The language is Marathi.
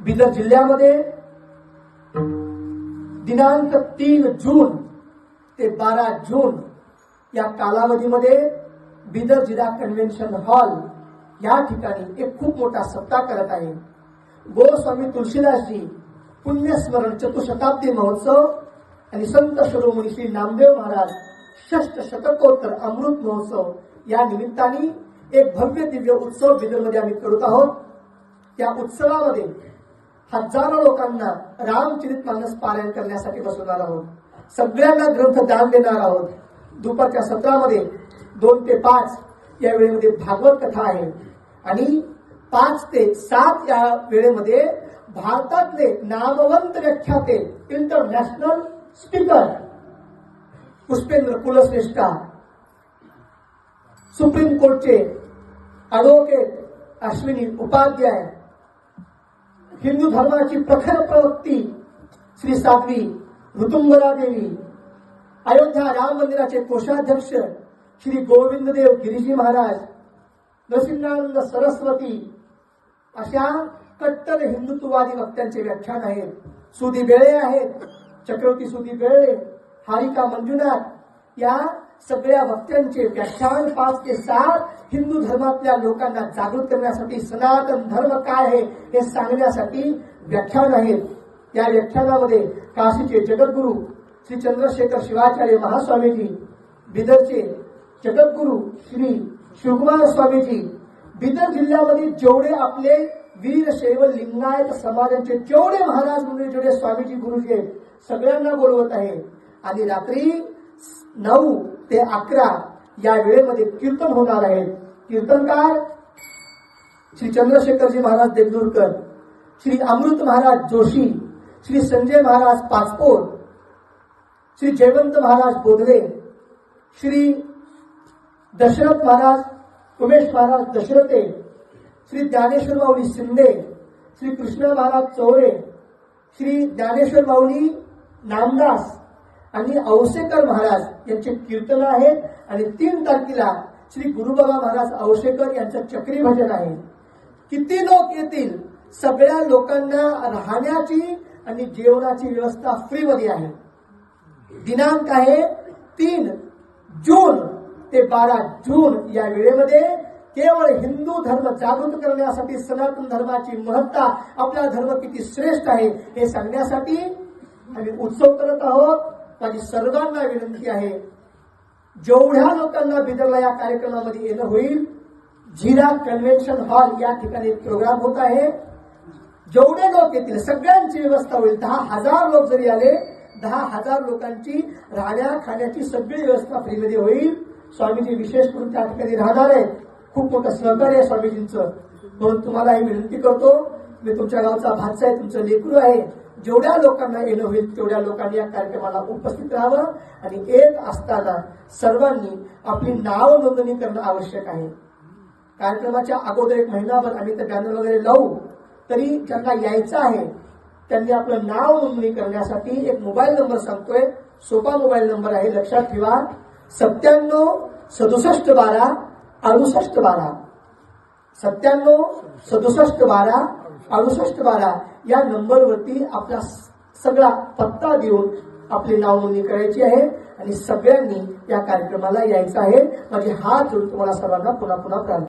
बिदर जिल्ह्यामध्ये दिनांक 3 जून ते 12 जून या कालावधीमध्ये बिदर जिल्हा कन्व्हेन्शन हॉल या ठिकाणी एक खूप मोठा सप्ताह करत आहे। गोस्वामी तुलसीदासजी पुण्यस्मरण चतुशताब्दी महोत्सव आणि संत शिरोमणी श्री नामदेव महाराज षष्ठ शतकोत्तर अमृत महोत्सव या निमित्ताने एक भव्य दिव्य उत्सव बिदरमध्ये आम्ही करत आहोत। त्या उत्सवामध्ये हजारो लोकांना रामचरितमानस पारायण करण्यासाठी बसवणार आहोत। सगळ्यांना ग्रंथ दान देणार आहोत। दुपारच्या सत्रामध्ये 2 ते 5 या वेळेमध्ये भागवत कथा आहे आणि 5 ते 7 या वेळेमध्ये भारतातले नामवंत व्याख्याते international speaker Pushpendra Kulshreshtha, supreme कोर्टचे ॲडव्होकेट अश्विनी उपाध्याय, हिंदू धर्माची प्रखर प्रवक्ती श्री साध्वी ऋतुंबरा देवी, अयोध्या राम मंदिराचे कोषाध्यक्ष श्री गोविंददेव गिरीजी महाराज, नरसिंहानंद सरस्वती अशा कट्टर हिंदुत्ववादी वक्त्यांचे व्याख्यान आहेत। सुदी बेळे आहेत, चक्रवर्ती सुदी बेळे, हारिका मंजुनाथ या सगळ्या वक्त्यांचे व्याख्यान 5 ते 7 हिंदू धर्मातल्या लोकांना जागृत करण्यासाठी, सनातन धर्म काय आहे हे सांगण्यासाठी व्याख्यान आहेत। या व्याख्यानामध्ये काशीचे जगद्गुरु श्री चंद्रशेखर शिवाचार्य महास्वामीजी, बिदरचे जगद्गुरु श्री शिवकुमार स्वामीजी, बिदर जिल्ह्यामध्ये जेवढे आपले वीरशैव लिंगायत समाजाचे जेवढे महाराज मंदिर, जेवढे स्वामीजी गुरुजी आहेत, सगळ्यांना बोलवत आहे आणि रात्री 9 ते 11 या वेळेमध्ये कीर्तन होणार आहे। कीर्तनकार श्री चंद्रशेखरजी महाराज देगलूरकर, श्री अमृत महाराज जोशी, श्री संजय महाराज पाचपोर, श्री जयवंत महाराज बोधले, श्री दशरथ महाराज उमेश महाराज दशरथे, श्री ज्ञानेश्वर माऊली शिंदे, श्री कृष्ण महाराज चौरे, श्री ज्ञानेश्वर माऊली नामदास आणि औसेकर महाराज यांचे कीर्तन आहेत आणि 3 तारखेला श्री गुरुबाबा महाराज औसेकर यांचं चक्री भजन आहे। किती लोक येतील? सगळ्या लोकांना राहण्याची आणि जेवणाची व्यवस्था फ्रीमध्ये आहे। दिनांक आहे 3 जून ते 12 जून या वेळेमध्ये केवळ हिंदू धर्म जागृत करण्यासाठी, सनातन धर्माची महत्ता, आपला धर्म किती श्रेष्ठ आहे हे सांगण्यासाठी आम्ही उत्सव करत आहोत। माझी सर्वांना विनंती आहे, जेवढ्या लोकांना बिदरला या कार्यक्रमामध्ये येणं होईल, जिरा कन्व्हेन्शन हॉल या ठिकाणी प्रोग्राम होत आहे, जेवढे लोक येतील सगळ्यांची व्यवस्था होईल। 10,000 लोक जरी आले, 10,000 लोकांची राहण्या खाण्याची सगळी व्यवस्था फ्रीमध्ये होईल। स्वामीजी विशेष करून त्या ठिकाणी राहणार आहे। खूप मोठं सहकार्य आहे स्वामीजींचं, म्हणून तुम्हाला ही विनंती करतो, मी तुमच्या गावचा भाचा आहे, तुमचं लेकरू आहे, जेवढ्या लोकांना येणं होईल तेवढ्या लोकांनी या कार्यक्रमाला उपस्थित राहावं आणि एक असताना सर्वांनी आपली नाव नोंदणी करणं आवश्यक आहे। कार्यक्रमाच्या अगोदर 1 महिनाभर आम्ही तर बॅनर वगैरे लावू, तरी ज्यांना यायचं आहे त्यांनी आपलं नाव नोंदणी करण्यासाठी एक मोबाईल नंबर सांगतोय, सोपा मोबाईल नंबर आहे, लक्षात ठेवा, 97 67 12 68 12, 97 67 12 68 12 या नंबरवरती आपला सगळा पत्ता देऊन आपली नाव नोंदणी करायची आहे आणि सगळ्यांनी या कार्यक्रमाला यायचं आहे। माझे हात जोडून तुम्हाला सर्वांना पुन्हा प्रार्थना।